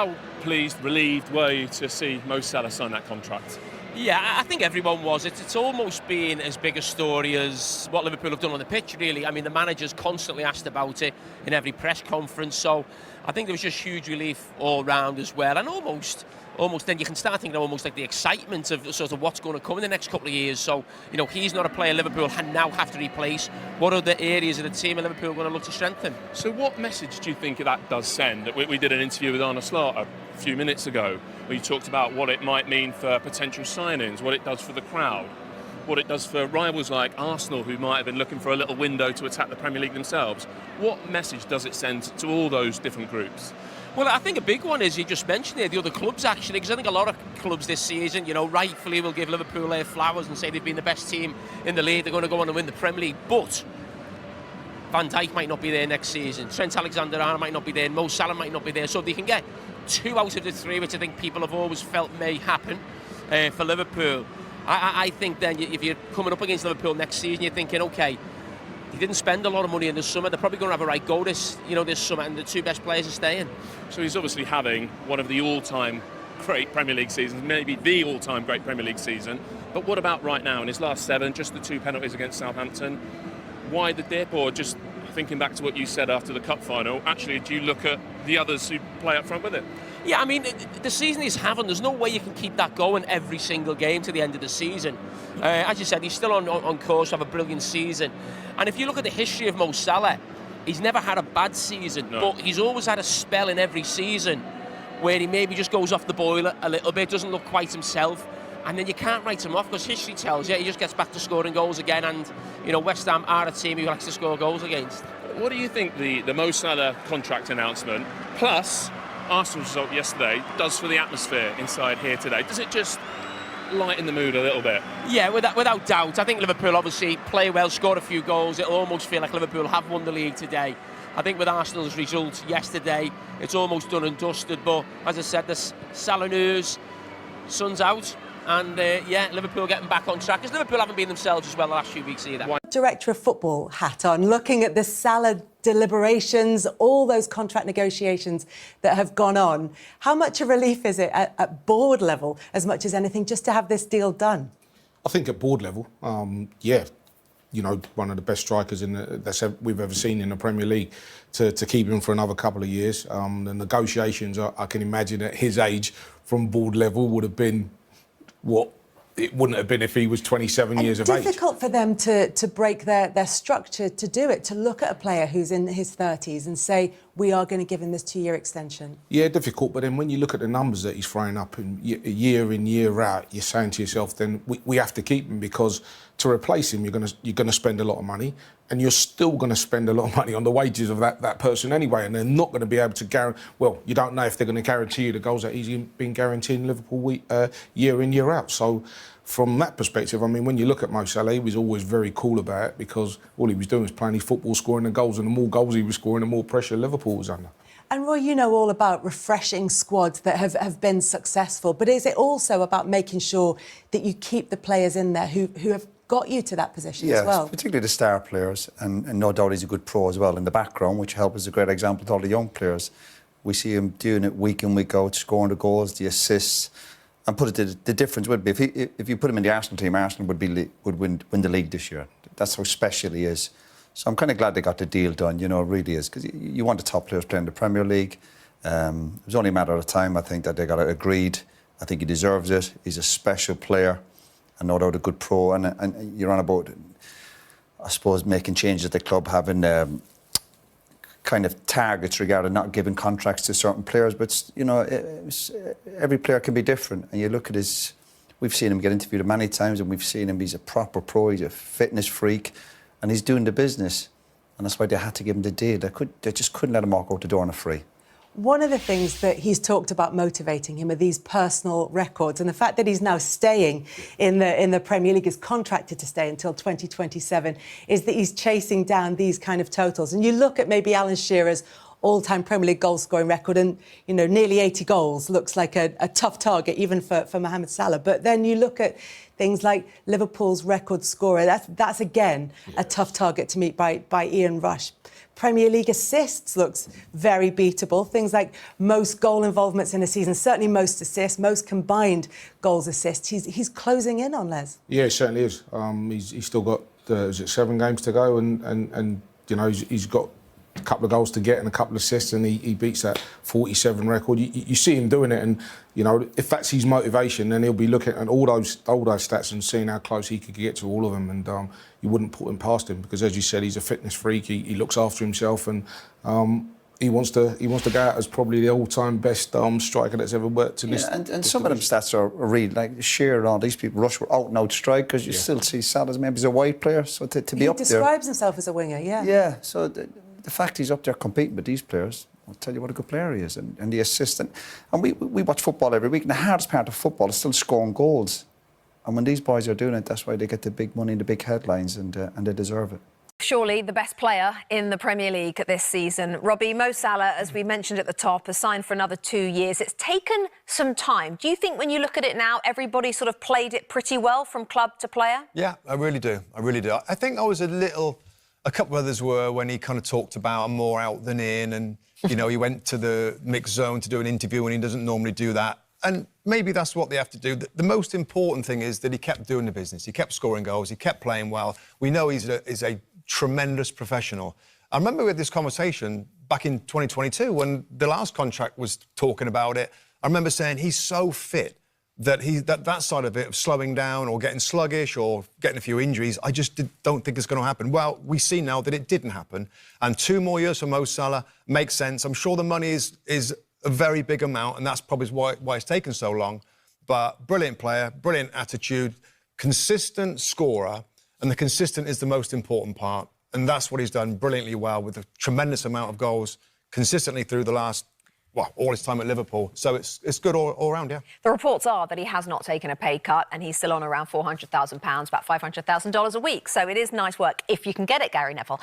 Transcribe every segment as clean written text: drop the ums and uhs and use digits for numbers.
How pleased, relieved were you to see Mo Salah sign that contract? Yeah, I think everyone was. It's almost been as big a story as what Liverpool have done on the pitch, really. I mean, the manager's constantly asked about it in every press conference, so I think there was just huge relief all round as well. And almost then you can start thinking almost like the excitement of sort of what's going to come in the next couple of years. So, he's not a player Liverpool now have to replace. What other areas of the team are Liverpool going to look to strengthen? So what message do you think that does send? We did an interview with Arne Slot a few minutes ago where you talked about what it might mean for potential signings, what it does for the crowd, what it does for rivals like Arsenal who might have been looking for a little window to attack the Premier League themselves. What message does it send to all those different groups? Well, I think a big one is, you just mentioned there, the other clubs actually, because I think a lot of clubs this season, rightfully will give Liverpool their flowers and say they've been the best team in the league, they're going to go on and win the Premier League, but Van Dijk might not be there next season, Trent Alexander-Arnold might not be there, Mo Salah might not be there, so they can get 2 out of the 3, which I think people have always felt may happen for Liverpool. I think then if you're coming up against Liverpool next season, you're thinking, OK, he didn't spend a lot of money in the summer. They're probably going to have a right go this summer, and the 2 best players are staying. So he's obviously having one of the all-time great Premier League seasons, maybe the all-time great Premier League season. But what about right now? In his last 7, just the 2 penalties against Southampton. Why the dip? Or just thinking back to what you said after the cup final, actually, do you look at the others who play up front with it? Yeah, I mean, the season he's having, there's no way you can keep that going every single game to the end of the season. As you said, he's still on course to have a brilliant season. And if you look at the history of Mo Salah, he's never had a bad season, no. But he's always had a spell in every season where he maybe just goes off the boil a little bit, doesn't look quite himself, and then you can't write him off because history tells you he just gets back to scoring goals again, and West Ham are a team he likes to score goals against. What do you think the Mo Salah contract announcement, plus Arsenal's result yesterday, does for the atmosphere inside here today? Does it just lighten the mood a little bit? Yeah, without doubt. I think Liverpool obviously play well, scored a few goals. It'll almost feel like Liverpool have won the league today. I think with Arsenal's result yesterday, it's almost done and dusted. But as I said, the Salah news, sun's out. And Liverpool getting back on track, because Liverpool haven't been themselves as well the last few weeks either. Director of football hat on, looking at the Salah deliberations, all those contract negotiations that have gone on. How much a relief is it at board level, as much as anything, just to have this deal done? I think at board level, one of the best strikers we've ever seen in the Premier League, to keep him for another couple of years. The negotiations, I can imagine at his age, from board level, would have been what it wouldn't have been if he was 27 years of age. It's difficult for them to break their structure to do it, to look at a player who's in his 30s and say, we are going to give him this 2-year extension. Yeah, difficult, but then when you look at the numbers that he's throwing up year in, year out, you're saying to yourself, then we have to keep him, because to replace him, you're going to spend a lot of money, and you're still going to spend a lot of money on the wages of that person anyway, and they're not going to be able to guarantee. Well, you don't know if they're going to guarantee you the goals that he's been guaranteeing Liverpool year in, year out. So from that perspective, I mean, when you look at Mo Salah, he was always very cool about it, because all he was doing was playing his football, scoring the goals, and the more goals he was scoring, the more pressure Liverpool was under. And Roy, you know all about refreshing squads that have been successful, but is it also about making sure that you keep the players in there who have got you to that position as well? Particularly the star players, and no doubt he's a good pro as well in the background, which helps as a great example to all the young players. We see him doing it week in, week out, scoring the goals, the assists. And the difference would be, if you put him in the Arsenal team, Arsenal would win the league this year. That's how special he is. So I'm kind of glad they got the deal done, it really is, because you want the top players playing the Premier League. It was only a matter of time, I think, that they got it agreed. I think he deserves it. He's a special player, and no doubt a good pro. And you're on about, I suppose, making changes at the club, having kind of targets regarding not giving contracts to certain players. But, every player can be different. And you look at we've seen him get interviewed many times, and we've seen him, he's a proper pro, he's a fitness freak, and he's doing the business. And that's why they had to give him the deal. They just couldn't let him walk out the door on a free. One of the things that he's talked about motivating him are these personal records, and the fact that he's now staying in the Premier League, is contracted to stay until 2027, is that he's chasing down these kind of totals. And you look at maybe Alan Shearer's all-time Premier League goal-scoring record, and, nearly 80 goals looks like a tough target even for Mohamed Salah. But then you look at things like Liverpool's record scorer. That's again a tough target to meet by Ian Rush. Premier League assists looks very beatable. Things like most goal involvements in a season, certainly most assists, most combined goals assists. He's closing in on Les. Yeah, it certainly is. He's still got, is it 7 games to go? And you know, he's got a couple of goals to get and a couple of assists, and he beats that 47 record. You see him doing it, and you know, if that's his motivation, then he'll be looking at all those stats and seeing how close he could get to all of them, and you wouldn't put him past him, because as you said, he's a fitness freak. He looks after himself, and he wants to go out as probably the all-time best striker that's ever worked in this. And some of them stats are real, like Shearer and all these people. Rush were out and out strikers. You still see Salah maybe as a wide player, so to be up there. He describes himself as a winger, yeah. Yeah, so the fact he's up there competing with these players, I'll tell you what a good player he is, and the assistant. And we watch football every week, and the hardest part of football is still scoring goals. And when these boys are doing it, that's why they get the big money and the big headlines, and they deserve it. Surely the best player in the Premier League this season. Robbie, Mo Salah, as we mentioned at the top, has signed for another 2 years. It's taken some time. Do you think when you look at it now, everybody sort of played it pretty well from club to player? Yeah, I really do. I really do. I think I was a couple of others were when he kind of talked about I'm more out than in, and, you know, he went to the mixed zone to do an interview and he doesn't normally do that. And maybe that's what they have to do. The most important thing is that he kept doing the business. He kept scoring goals. He kept playing well. We know he's a tremendous professional. I remember we had this conversation back in 2022 when the last contract was talking about it. I remember saying he's so fit that that side of it, of slowing down or getting sluggish or getting a few injuries, I just don't think it's going to happen. Well, we see now that it didn't happen. And 2 more years for Mo Salah makes sense. I'm sure the money is a very big amount, and that's probably why it's taken so long. But brilliant player, brilliant attitude, consistent scorer, and the consistent is the most important part. And that's what he's done brilliantly well, with a tremendous amount of goals consistently through the last, well, all his time at Liverpool. So it's good all around, yeah. The reports are that he has not taken a pay cut and he's still on around £400,000, about $500,000 a week. So it is nice work if you can get it, Gary Neville.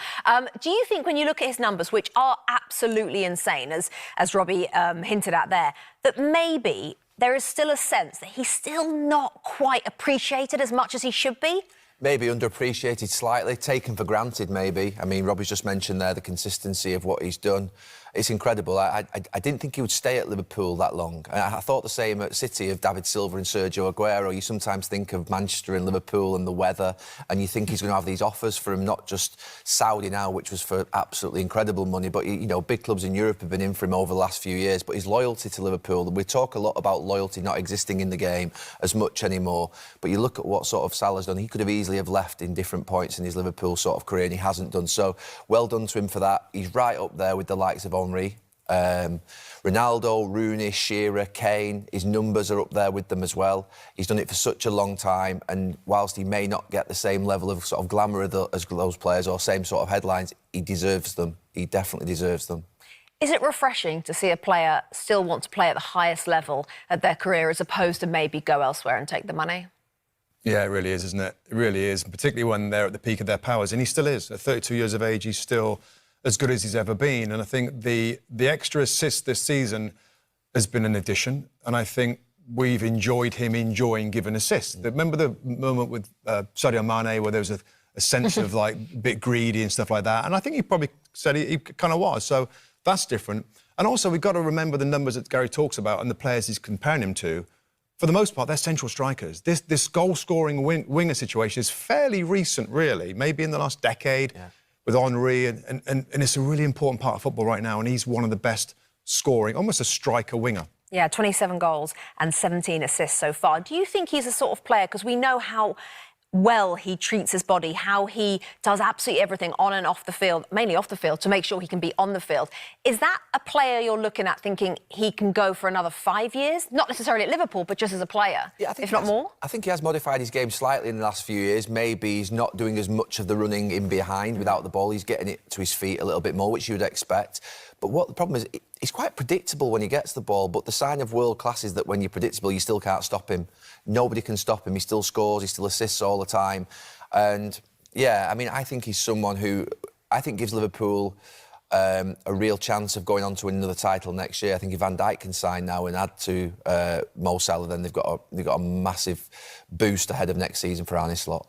Do you think when you look at his numbers, which are absolutely insane, as Robbie hinted at there, that maybe there is still a sense that he's still not quite appreciated as much as he should be? Maybe underappreciated slightly, taken for granted maybe. I mean, Robbie's just mentioned there the consistency of what he's done. It's incredible. I didn't think he would stay at Liverpool that long. I thought the same at City of David Silva and Sergio Aguero. You sometimes think of Manchester and Liverpool and the weather, and you think he's going to have these offers for him, not just Saudi now, which was for absolutely incredible money, but, you know, big clubs in Europe have been in for him over the last few years. But his loyalty to Liverpool, we talk a lot about loyalty not existing in the game as much anymore, but you look at what sort of Salah's done. He could have easily have left in different points in his Liverpool sort of career, and he hasn't done. So well done to him for that. He's right up there with the likes of Henry, Ronaldo, Rooney, Shearer, Kane. His numbers are up there with them as well. He's done it for such a long time, and whilst he may not get the same level of sort of glamour as those players or same sort of headlines, he deserves them. He definitely deserves them. Is it refreshing to see a player still want to play at the highest level of their career as opposed to maybe go elsewhere and take the money? Yeah, it really is, isn't it? It really is, particularly when they're at the peak of their powers. And he still is. At 32 years of age, he's still as good as he's ever been. And I think the extra assist this season has been an addition. And I think we've enjoyed him enjoying giving assists. Remember the moment with Sadio Mane where there was a sense of, like, a bit greedy and stuff like that? And I think he probably said he kind of was. So that's different. And also, we've got to remember the numbers that Gary talks about and the players he's comparing him to. For the most part, they're central strikers. This goal-scoring winger situation is fairly recent, really, maybe in the last decade. Yeah. With Henry, and it's a really important part of football right now, and he's one of the best scoring, almost a striker winger. Yeah, 27 goals and 17 assists so far. Do you think he's a sort of player, because we know how well he treats his body, how he does absolutely everything on and off the field, mainly off the field, to make sure he can be on the field. Is that a player you're looking at thinking he can go for another 5 years? Not necessarily at Liverpool, but just as a player, yeah, I think if not more? I think he has modified his game slightly in the last few years. Maybe he's not doing as much of the running in behind without the ball. He's getting it to his feet a little bit more, which you would expect. But what the problem is, he's quite predictable when he gets the ball, but the sign of world class is that when you're predictable, you still can't stop him. Nobody can stop him. He still scores, he still assists all the time. And, yeah, I mean, I think he's someone who I think gives Liverpool a real chance of going on to win another title next year. I think if Van Dijk can sign now and add to Mo Salah, then they've got a massive boost ahead of next season for Arne Slot.